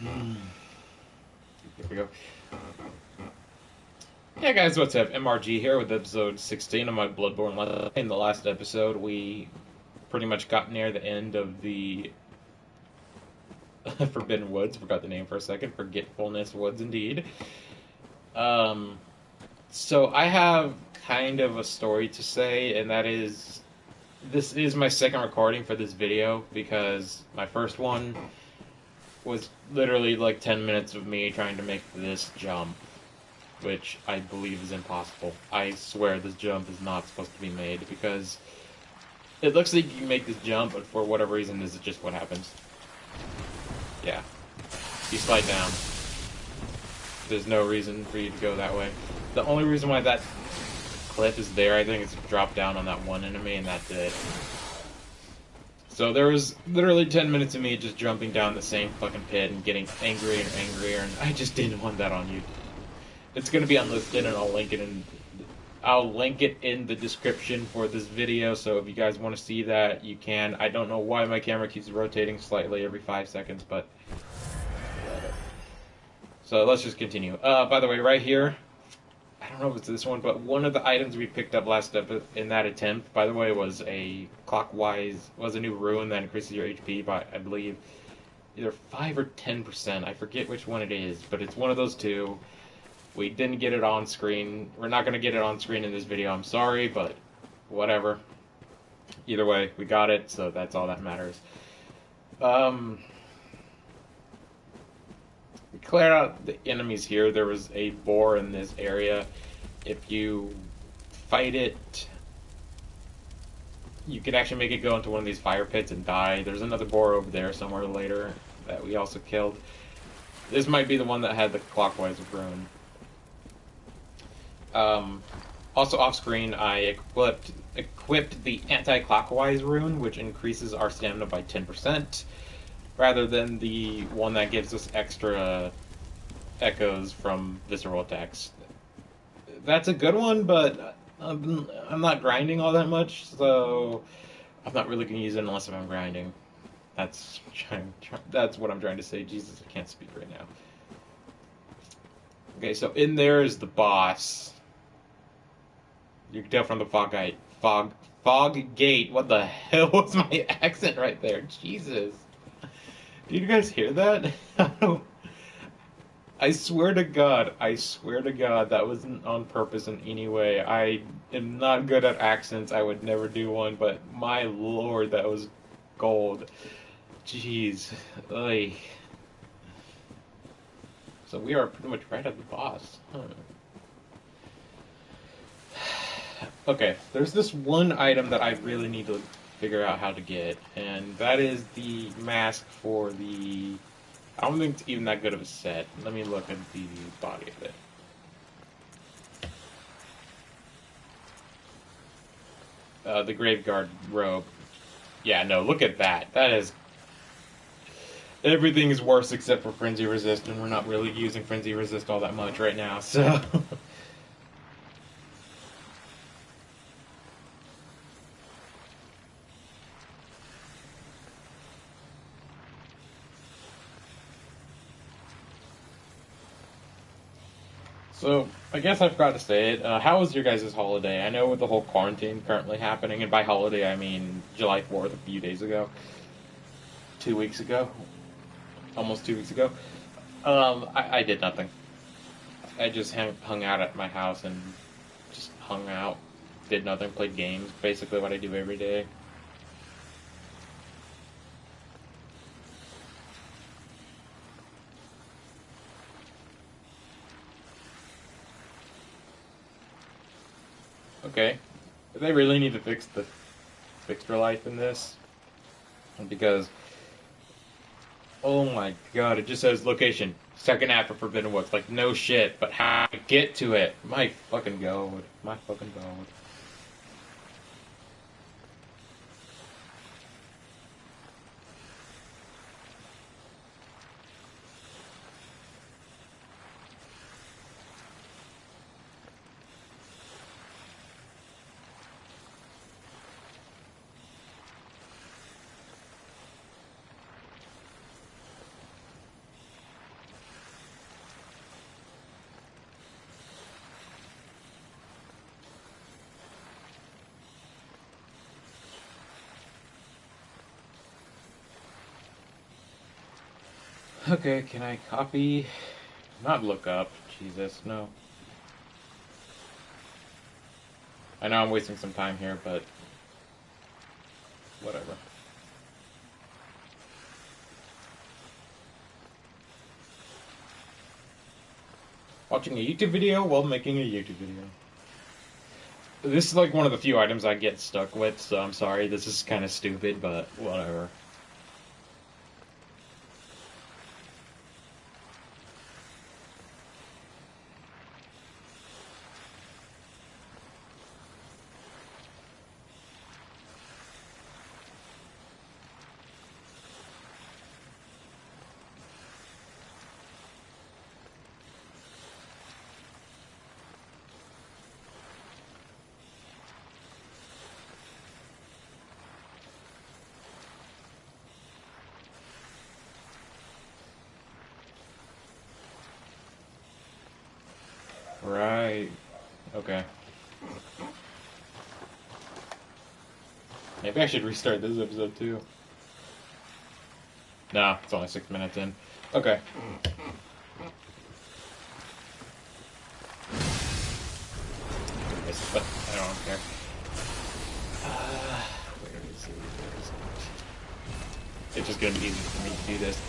Here we go. Yeah, guys, what's up? MRG here with episode 16 of my Bloodborne Let's Play. In the last episode, we pretty much got near the end of the Forbidden Woods. Forgot the name for a second. Forgetfulness Woods, indeed. So I have kind of a story to say, and that is, this is my second recording for this video, because my first one was literally like 10 minutes of me trying to make this jump, which I believe is impossible. I swear this jump is not supposed to be made, because it looks like you make this jump, but for whatever reason, this is just what happens. Yeah. You slide down. There's no reason for you to go that way. The only reason why that cliff is there, I think, is to drop down on that one enemy, and that's it. So there was literally 10 minutes of me just jumping down the same fucking pit and getting angrier and angrier, and I just didn't want that on you. It's going to be unlisted, and I'll link it in the description for this video, so if you guys want to see that, you can. I don't know why my camera keeps rotating slightly every 5 seconds, but... So let's just continue. By the way, right here, I don't know if it's this one, but one of the items we picked up last episode in that attempt, by the way, was a new rune that increases your HP by, I believe, either 5 or 10%. I forget which one it is, but it's one of those two. We didn't get it on screen. We're not going to get it on screen in this video. I'm sorry, but whatever. Either way, we got it, so that's all that matters. We cleared out the enemies here. There was a boar in this area. If you fight it, you can actually make it go into one of these fire pits and die. There's another boar over there somewhere later that we also killed. This might be the one that had the clockwise rune. Also off screen, I equipped the anti-clockwise rune, which increases our stamina by 10%. Rather than the one that gives us extra echoes from visceral attacks. That's a good one, but I'm not grinding all that much, so I'm not really going to use it unless I'm grinding. That's what I'm trying to say. Jesus, I can't speak right now. Okay, so in there is the boss. You can tell from the fog gate. What the hell was my accent right there? Jesus. Did you guys hear that? I swear to God, that wasn't on purpose in any way. I am not good at accents. I would never do one, but my lord, that was gold. Jeez. Ugh. So we are pretty much right at the boss. Huh. Okay, there's this one item that I really need to figure out how to get, and that is the mask for the... I don't think it's even that good of a set. Let me look at the body of it. The Graveguard robe. Yeah, no, look at that. That is... Everything is worse except for Frenzy Resist, and we're not really using Frenzy Resist all that much right now, so... So, I guess I forgot to say it. How was your guys' holiday? I know with the whole quarantine currently happening, and by holiday I mean July 4th, a few days ago. 2 weeks ago. Almost 2 weeks ago. I did nothing. I just hung out at my house and just hung out. Did nothing, played games. Basically what I do every day. Okay. They really need to fix the fixture life in this. Because, oh my god, it just says location, second half of Forbidden Woods. Like, no shit, but how to get to it? My fucking god. My fucking god. Okay, can I copy? Not look up. Jesus, no. I know I'm wasting some time here, but whatever. Watching a YouTube video while making a YouTube video. This is like one of the few items I get stuck with, so I'm sorry. This is kind of stupid, but whatever. Right. Okay. Maybe I should restart this episode too. Nah, it's only 6 minutes in. Okay. But I don't care. Where is it? It's just gonna be easy for me to do this.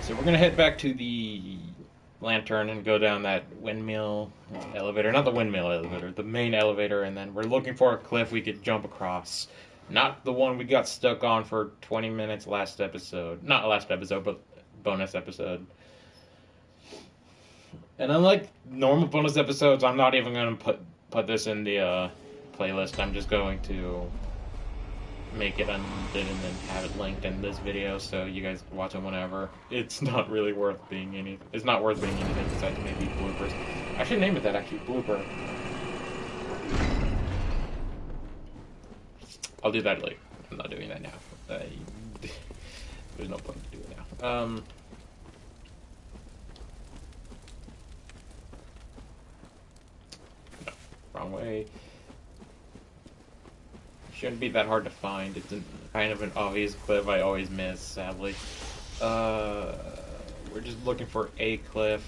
So we're gonna head back to the lantern and go down that windmill elevator. Not the windmill elevator, the main elevator, and then we're looking for a cliff we could jump across. Not the one we got stuck on for 20 minutes last episode. Not last episode, but bonus episode. And unlike normal bonus episodes, I'm not even going to put this in the playlist. I'm just going to make it unlimited and then have it linked in this video so you guys can watch it whenever. It's not really worth being anything. It's not worth being anything besides maybe bloopers. I should name it that, actually, blooper. I'll do that later. I'm not doing that now. There's no point to do it now. No, wrong way. Shouldn't be that hard to find. It's kind of an obvious cliff I always miss, sadly. We're just looking for a cliff.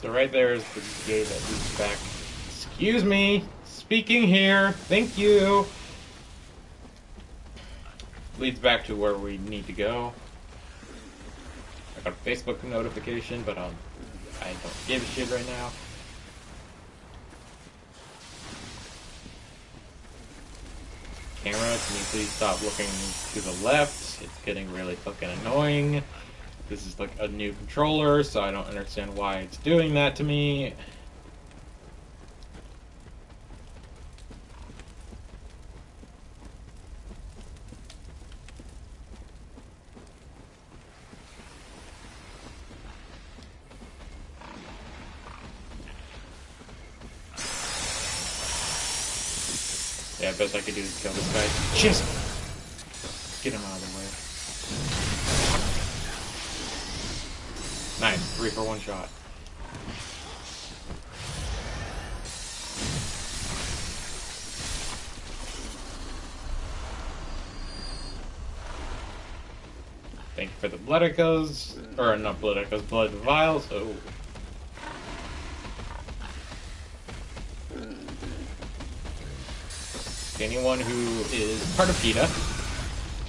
So right there is the gate that leads back. Excuse me! Speaking here! Thank you! Leads back to where we need to go. I got a Facebook notification, but I don't give a shit right now. Camera, can you please stop looking to the left? It's getting really fucking annoying. This is like a new controller, so I don't understand why it's doing that to me. Yeah, best I could do is kill this guy. Just get him out of the way. Nice, 3 for 1 shot. Thank you for the blood echoes, or not blood echoes, blood vials. Oh. Anyone who is part of PETA,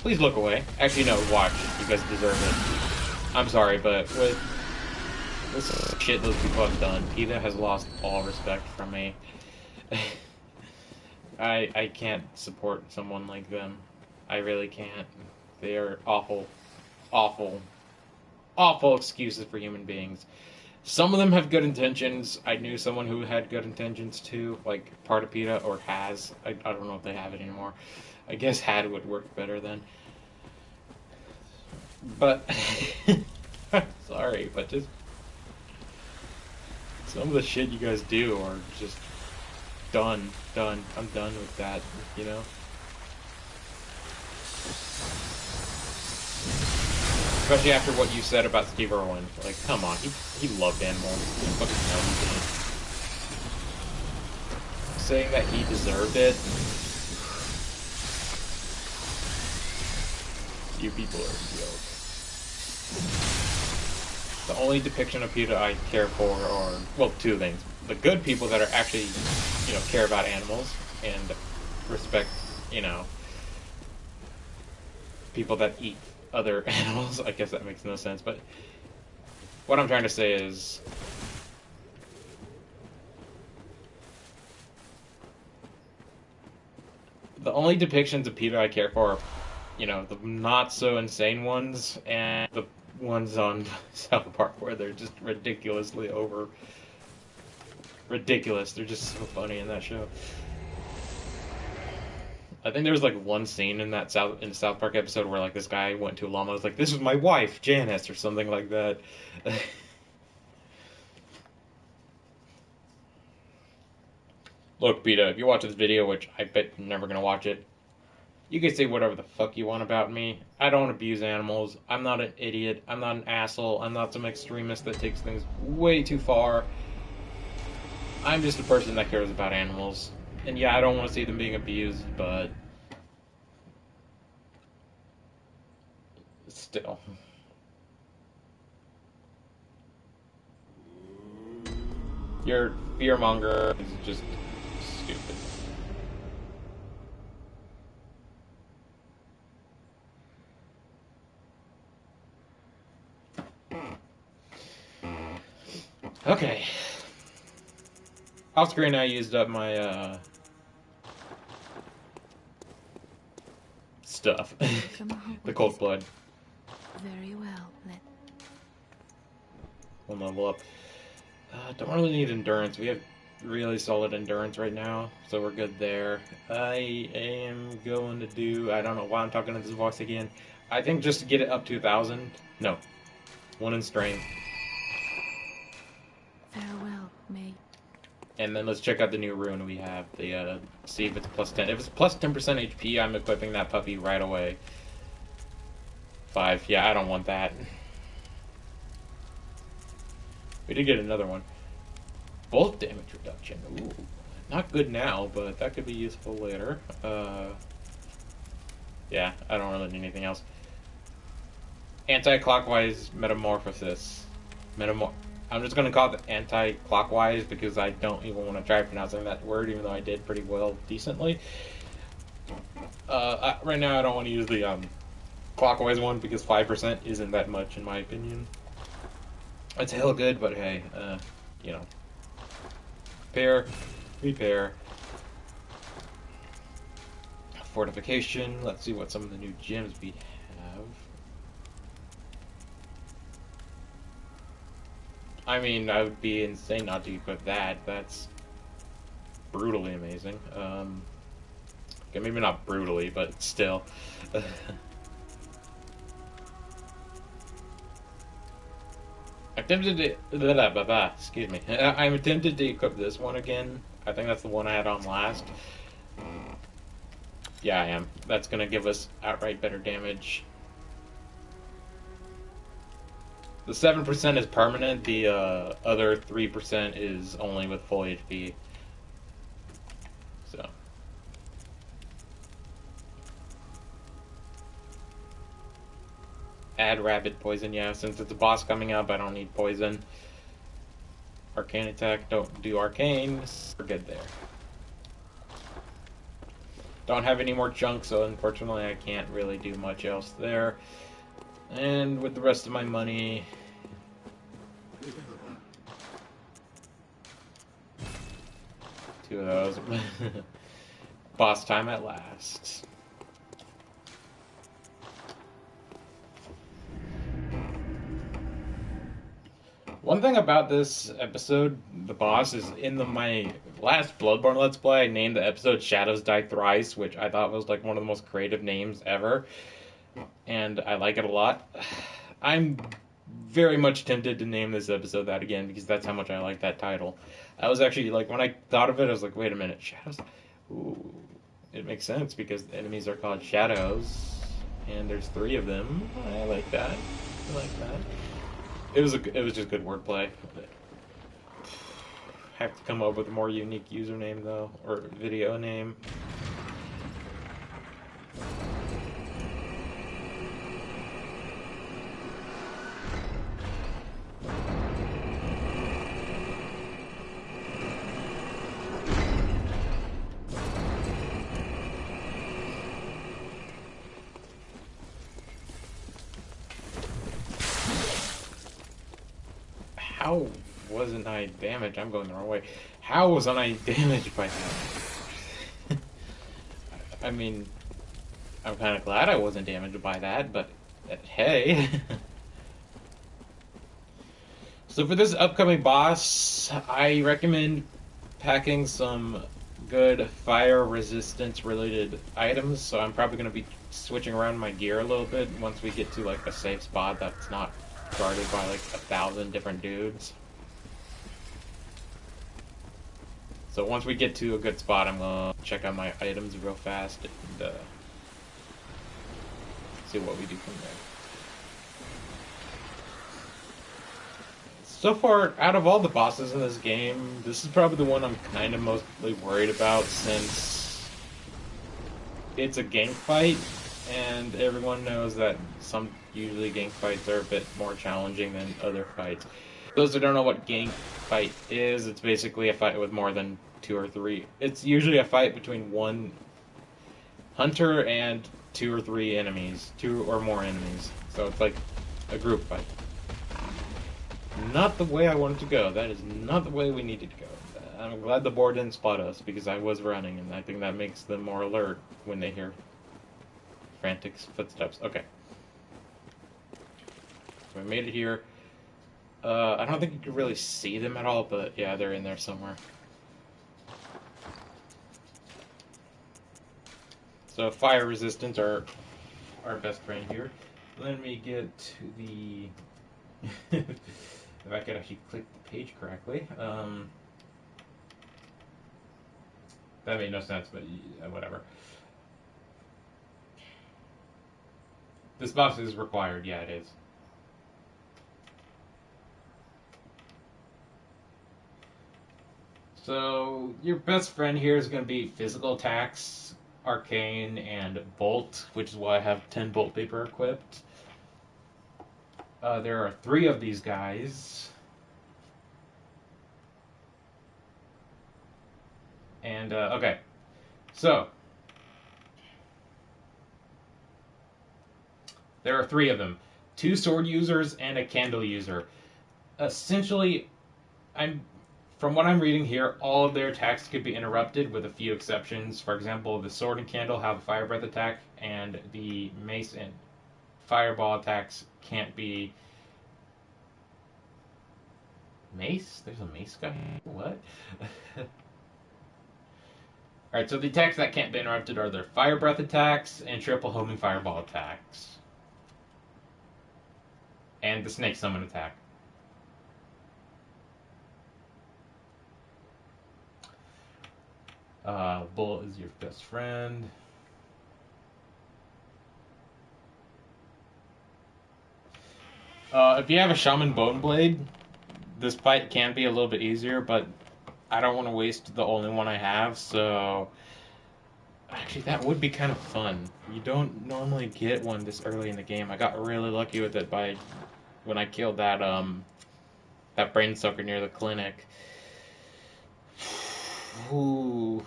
please look away. Actually, no, watch. You guys deserve it. I'm sorry, but with this shit those people have done, PETA has lost all respect from me. I can't support someone like them. I really can't. They are awful, awful, awful excuses for human beings. Some of them have good intentions. I knew someone who had good intentions too, like part of PETA, or has. I don't know if they have it anymore. I guess had would work better then. But, sorry, but just some of the shit you guys do are just done. I'm done with that, you know? Especially after what you said about Steve Irwin. Like, come on, he loved animals. You fucking know he did. Saying that he deserved it. You people are a joke. The only depiction of PETA I care for are, well, two things. The good people that are actually, you know, care about animals and respect, you know, people that eat other animals. I guess that makes no sense, but what I'm trying to say is the only depictions of PETA I care for are, you know, the not so insane ones and the ones on South Park where they're just ridiculously ridiculous. They're just so funny in that show. I think there was like one scene in that South Park episode where like this guy went to a llama and was like, "This is my wife, Janice," or something like that. Look, PETA, if you watch this video, which I bet you're never gonna watch it, you can say whatever the fuck you want about me. I don't abuse animals. I'm not an idiot. I'm not an asshole. I'm not some extremist that takes things way too far. I'm just a person that cares about animals. And yeah, I don't want to see them being abused, but still. Your fearmonger is just stupid. Okay. Off screen, I used up my stuff. The cold blood. Very well. We'll level up. Don't really need endurance. We have really solid endurance right now, so we're good there. I am going to do. I don't know why I'm talking to this voice again. I think just to get it up to 1,000. No, 1 in strength. Farewell, mate. And then let's check out the new rune we have. The see if it's plus 10. If it's plus 10% HP, I'm equipping that puppy right away. 5. Yeah, I don't want that. We did get another one. Bolt damage reduction. Ooh, not good now, but that could be useful later. Yeah, I don't really need anything else. Anti-clockwise metamorphosis. I'm just going to call it anti-clockwise because I don't even want to try pronouncing that word, even though I did pretty well, decently. Right now I don't want to use the clockwise one because 5% isn't that much in my opinion. It's hell good, but hey, you know. Repair. Fortification. Let's see what some of the new gems we have. I mean, I would be insane not to equip that. That's brutally amazing. Okay, maybe not brutally, but still. I'm tempted to... excuse me. I'm tempted to equip this one again. I think that's the one I had on last. Yeah, I am. That's going to give us outright better damage. The 7% is permanent. The other 3% is only with full HP. So. Add rapid poison, yeah. Since it's a boss coming up, I don't need poison. Arcane attack, don't do arcane. We're good there. Don't have any more chunks, so unfortunately I can't really do much else there. And with the rest of my money... Two of those. Boss time at last. One thing about this episode, the boss, is in my last Bloodborne Let's Play, I named the episode Shadows Die Thrice, which I thought was like one of the most creative names ever. And I like it a lot. I'm very much tempted to name this episode that again because that's how much I like that title. I was actually like, when I thought of it, I was like, wait a minute, shadows. Ooh, it makes sense because the enemies are called shadows, and there's 3 of them. I like that. I like that. It was just good wordplay. Have to come up with a more unique username though, or video name. How wasn't I damaged? I'm going the wrong way. How wasn't I damaged by that? I mean, I'm kind of glad I wasn't damaged by that, but hey. So for this upcoming boss, I recommend packing some good fire resistance related items. So I'm probably going to be switching around my gear a little bit once we get to like a safe spot that's not guarded by like 1,000 different dudes. So once we get to a good spot, I'm gonna check out my items real fast and see what we do from there. So far, out of all the bosses in this game, this is probably the one I'm kind of mostly worried about since it's a gank fight, and everyone knows that usually gank fights are a bit more challenging than other fights. Those that don't know what gank fight is, it's basically a fight with more than 2 or 3. It's usually a fight between one hunter and 2 or 3 enemies, 2 or more enemies. So it's like a group fight. Not the way I wanted to go. That is not the way we needed to go. I'm glad the board didn't spot us because I was running, and I think that makes them more alert when they hear frantic footsteps. Okay. So I made it here. I don't think you can really see them at all, but yeah, they're in there somewhere. So fire resistance are our best friend here. Let me get to the... if I could actually click the page correctly. That made no sense, but whatever. This boss is required. Yeah, it is. So your best friend here is going to be physical attacks, arcane, and bolt, which is why I have 10 bolt paper equipped. There are 3 of these guys. And, okay. So, there are 3 of them. 2 sword users and a candle user. Essentially, from what I'm reading here, all of their attacks could be interrupted with a few exceptions. For example, the sword and candle have a fire breath attack, and the mace and fireball attacks can't be... Mace? There's a mace guy? What? Alright, so the attacks that can't be interrupted are their fire breath attacks and triple homing fireball attacks. And the snake summon attack. Bull is your best friend. If you have a Shaman Bone Blade, this fight can be a little bit easier, but I don't want to waste the only one I have, so... Actually, that would be kind of fun. You don't normally get one this early in the game. I got really lucky with it when I killed that brain sucker near the clinic. Ooh.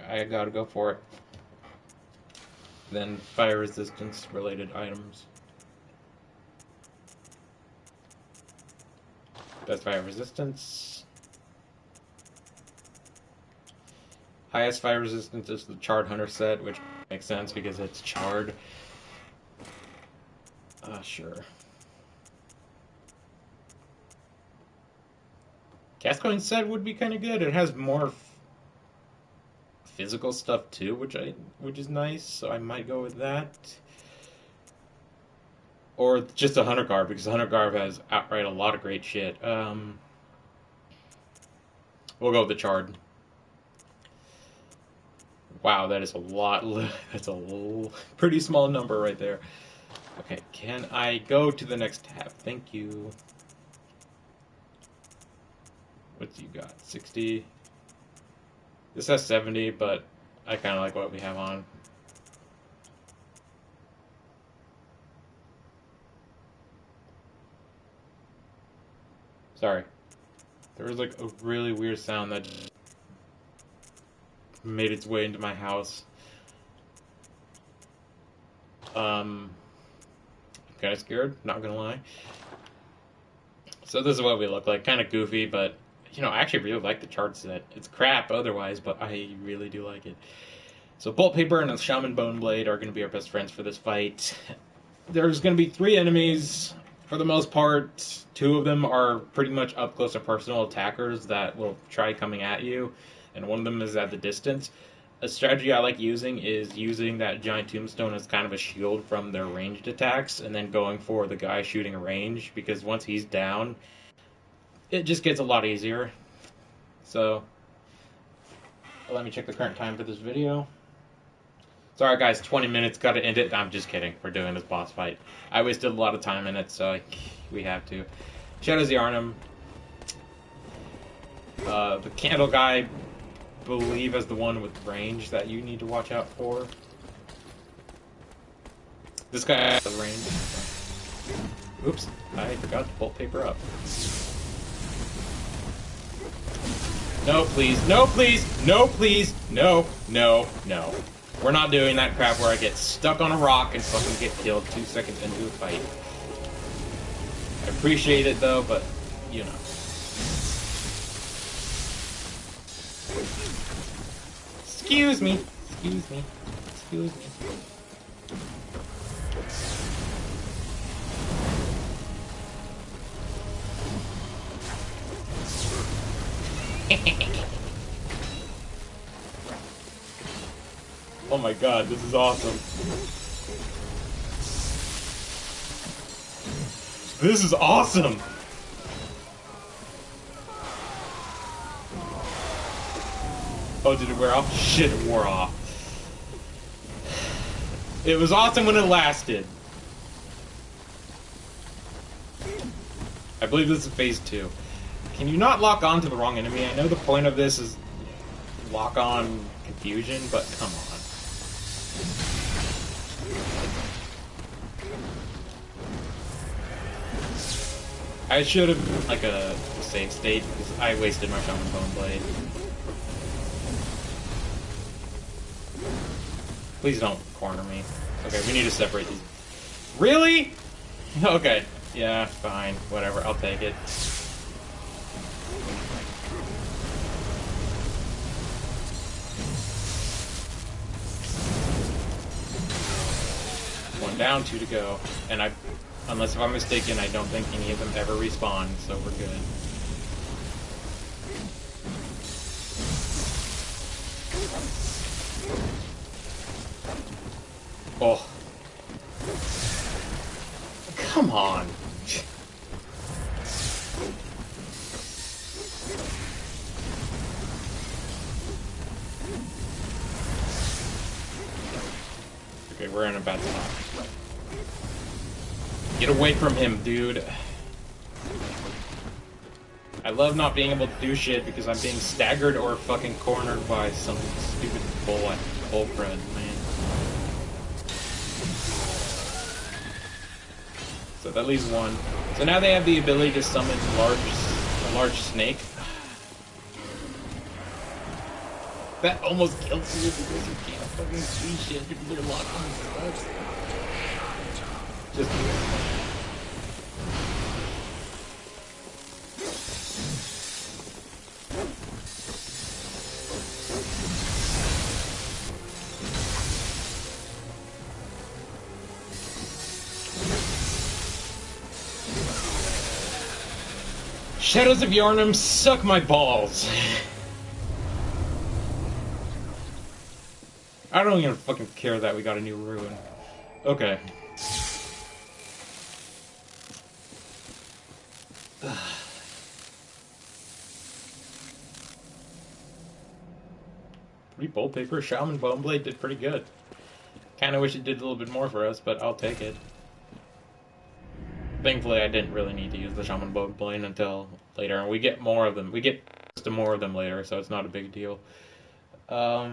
I gotta go for it. Then fire resistance related items. Best fire resistance. Highest fire resistance is the Charred Hunter set, which makes sense because it's charred. Sure. Gascoigne set would be kind of good. It has more physical stuff too, which is nice. So I might go with that. Or just a Hunter Garb, because Hunter Garb has outright a lot of great shit. We'll go with the Chard. Wow, that is a lot. That's a pretty small number right there. Okay, can I go to the next tab? Thank you. What do you got? 60? This has 70, but I kind of like what we have on. Sorry. There was like a really weird sound that just made its way into my house. I'm kind of scared, not gonna lie. So this is what we look like. Kind of goofy, but, you know, I actually really like the chart set. It's crap otherwise, but I really do like it. So Bolt Paper and a Shaman Bone Blade are going to be our best friends for this fight. There's going to be 3 enemies for the most part. 2 of them are pretty much up close and personal attackers that will try coming at you, and one of them is at the distance. A strategy I like using is using that giant tombstone as kind of a shield from their ranged attacks, and then going for the guy shooting a range, because once he's down, it just gets a lot easier. So, let me check the current time for this video. Sorry guys, 20 minutes, gotta end it. I'm just kidding, we're doing this boss fight. I wasted a lot of time in it, so we have to. Shadow of Yharnam. The candle guy, believe, is the one with range that you need to watch out for. This guy has range. Oops, I forgot to Bolt Paper up. No, please, no, please, no, please, no, no, no. We're not doing that crap where I get stuck on a rock and fucking get killed 2 seconds into a fight. I appreciate it though, but, you know. Excuse me. Excuse me. Excuse me. Oh my god, this is awesome. This is awesome! Oh, did it wear off? Shit, it wore off. It was awesome when it lasted. I believe this is phase 2. Can you not lock on to the wrong enemy? I know the point of this is lock on confusion, but come on. I should have, like, a save state, because I wasted my Shaman Bone Blade. Please don't corner me. Okay, we need to separate these. Really? Okay. Yeah, fine. Whatever, I'll take it. One down, 2 to go. And unless if I'm mistaken, I don't think any of them ever respawn, so we're good. Oh. Come on. Okay, we're in a bad spot. Get away from him, dude. I love not being able to do shit because I'm being staggered or fucking cornered by some stupid bullcrud, man. So that leaves 1. So now they have the ability to summon a large snake. That almost kills you because you can't fucking see shit if you're locked on the stuff. Just Shadows of Yharnam, suck my balls. I don't even fucking care that we got a new ruin. Okay. 3 bolt paper. Shaman Bone Blade did pretty good. Kind of wish it did a little bit more for us, but I'll take it. Thankfully, I didn't really need to use the Shaman Bone Blade until later, and we get more of them. We get to more of them later, so it's not a big deal. That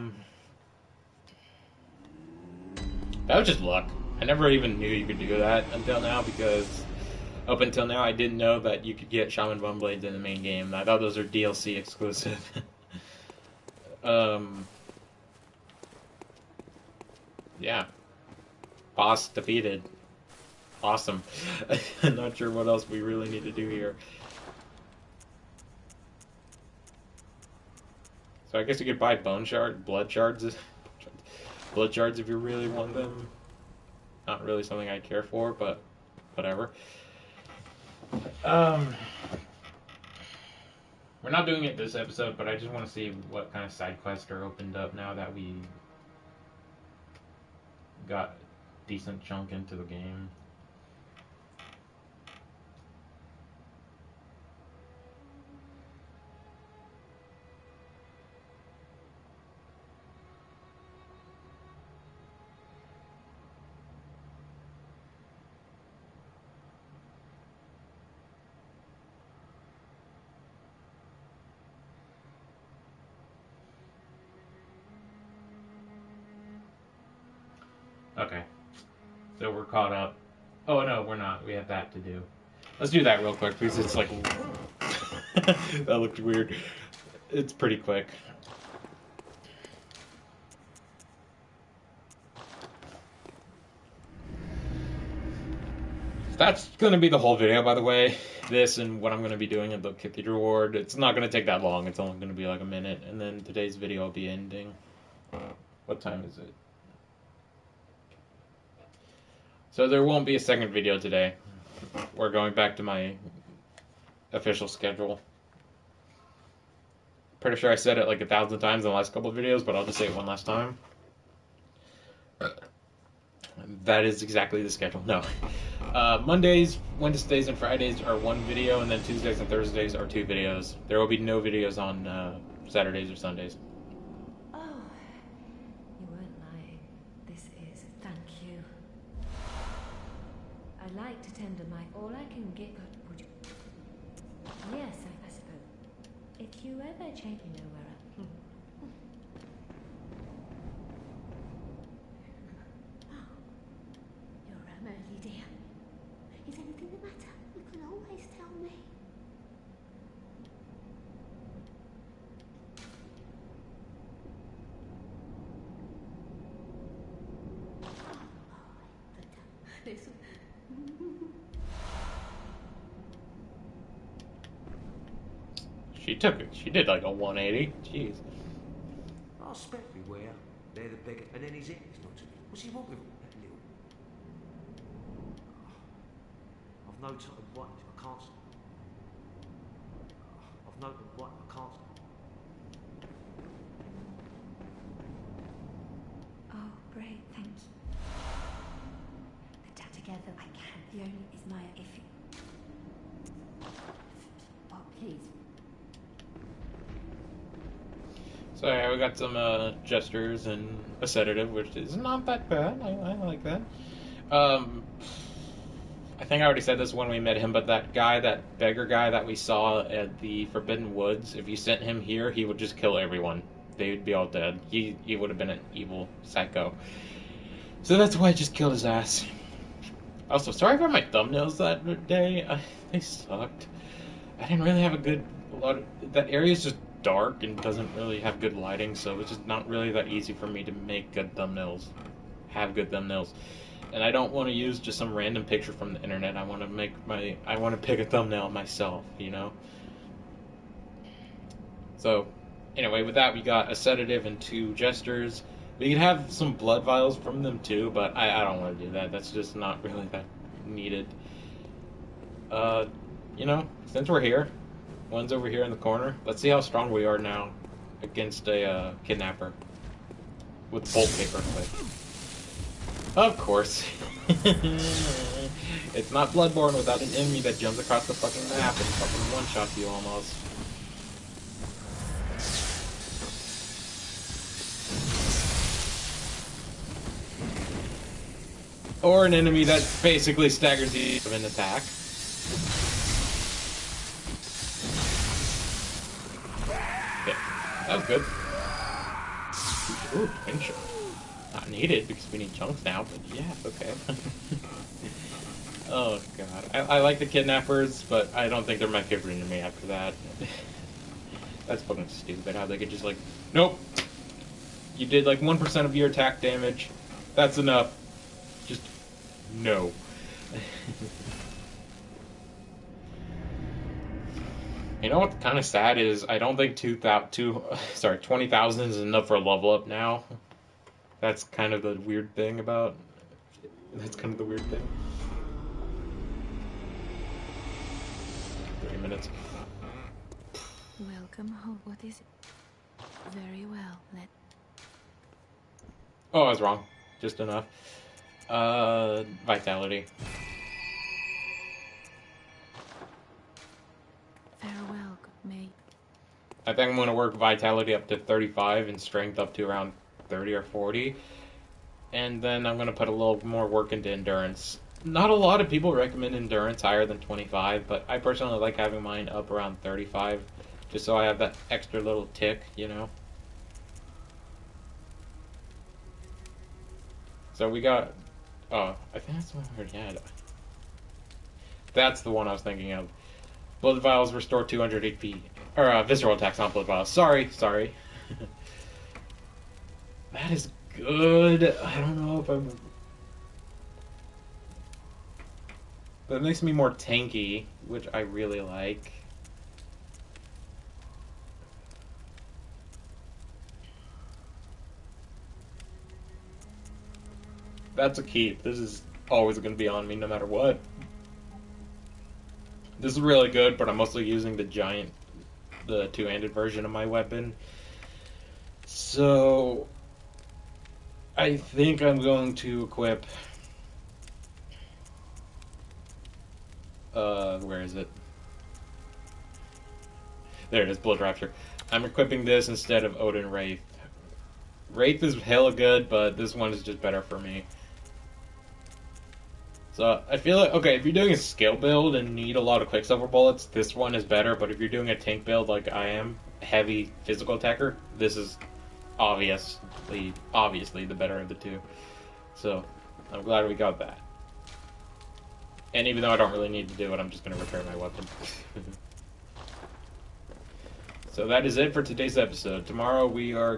was just luck. I never even knew you could do that until now, because up until now I didn't know that you could get Shaman Bone Blades in the main game. I thought those are DLC exclusive. Yeah. Boss defeated. Awesome. I'm not sure what else we really need to do here. So I guess you could buy blood shards if you really want them. Not really something I care for, but whatever. We're not doing it this episode, but I just want to see what kind of side quests are opened up now that we got a decent chunk into the game. Okay. So we're caught up. Oh no, we're not. We have that to do. Let's do that real quick because it's like that looked weird. It's pretty quick. That's gonna be the whole video, by the way. This and what I'm gonna be doing at the Cathedral Ward. It's not gonna take that long. It's only gonna be like a minute, and then today's video will be ending. What time is it? So there won't be a second video today. We're going back to my official schedule. Pretty sure I said it like 1,000 times in the last couple of videos, but I'll just say it one last time. That is exactly the schedule. No. Mondays, Wednesdays, and Fridays are 1 video, and then Tuesdays and Thursdays are 2 videos. There will be no videos on Saturdays or Sundays. Oh, you weren't lying. This is thank you. I like to tender my all I can get. Would you? Yes, I suppose. If you ever change, you know where I. You're early, dear. Is anything the matter? You can always tell me. This. She took it. She did like a 180. Jeez. I expect beware. They're the beggar, and then he's it. He's not too. What's he want with that little? I've noted what I can't. I've noted what I can't. Oh, great, thank you. Put that together, I can. The only is my iffy. Oh, please. So yeah, we got some gestures and a sedative, which is not that bad. I like that. I think I already said this when we met him, but that guy, that beggar guy that we saw at the Forbidden Woods, if you sent him here, he would just kill everyone. They would be all dead. He would have been an evil psycho. So that's why I just killed his ass. Also, sorry for my thumbnails that day. They sucked. I didn't really have a lot of, that area's just dark and doesn't really have good lighting, so it's just not really that easy for me to make good thumbnails. Have good thumbnails. And I don't want to use just some random picture from the internet. I want to pick a thumbnail myself, you know? So, anyway, with that, we got a sedative and 2 jesters. We could have some blood vials from them too, but I don't want to do that. That's just not really that needed. You know, since we're here, one's over here in the corner. Let's see how strong we are now against a kidnapper with bolt paper. Of course. It's not Bloodborne without an enemy that jumps across the fucking map and fucking one-shots you almost. Or an enemy that basically staggers you of an attack. Okay, that was good. Ooh, twin shot. Not needed because we need chunks now, but yeah, okay. Oh god. I like the kidnappers, but I don't think they're my favorite enemy after that. That's fucking stupid how they could just like, nope. You did like 1% of your attack damage. That's enough. Just no. You know what's kind of sad is I don't think 20,000 is enough for a level up now. That's kind of the weird thing about. That's kind of the weird thing. 3 minutes. Welcome home. What is it? Very well. Let. Oh, I was wrong. Just enough. Vitality. Farewell, May. I think I'm going to work vitality up to 35 and strength up to around 30 or 40. And then I'm going to put a little more work into endurance. Not a lot of people recommend endurance higher than 25, but I personally like having mine up around 35, just so I have that extra little tick, you know? So we got... Oh, I think that's the one I already had. That's the one I was thinking of. Blood Vials restore 200 HP. Or, visceral attacks, not Blood Vials. Sorry. That is good. I don't know if I'm... But it makes me more tanky, which I really like. That's a keep. This is always going to be on me no matter what. This is really good, but I'm mostly using the two-handed version of my weapon. So, I think I'm going to equip... where is it? There it is, Blood Rapture. I'm equipping this instead of Oedon Wraith. Wraith is hella good, but this one is just better for me. So, I feel like, okay, if you're doing a skill build and need a lot of Quicksilver bullets, this one is better, but if you're doing a tank build like I am, heavy physical attacker, this is obviously the better of the two. So, I'm glad we got that. And even though I don't really need to do it, I'm just going to repair my weapon. So that is it for today's episode. Tomorrow we are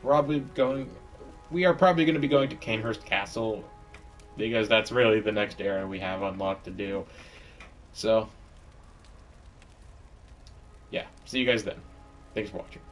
probably going to be going to Canehurst Castle, because that's really the next area we have unlocked to do. So, yeah. See you guys then. Thanks for watching.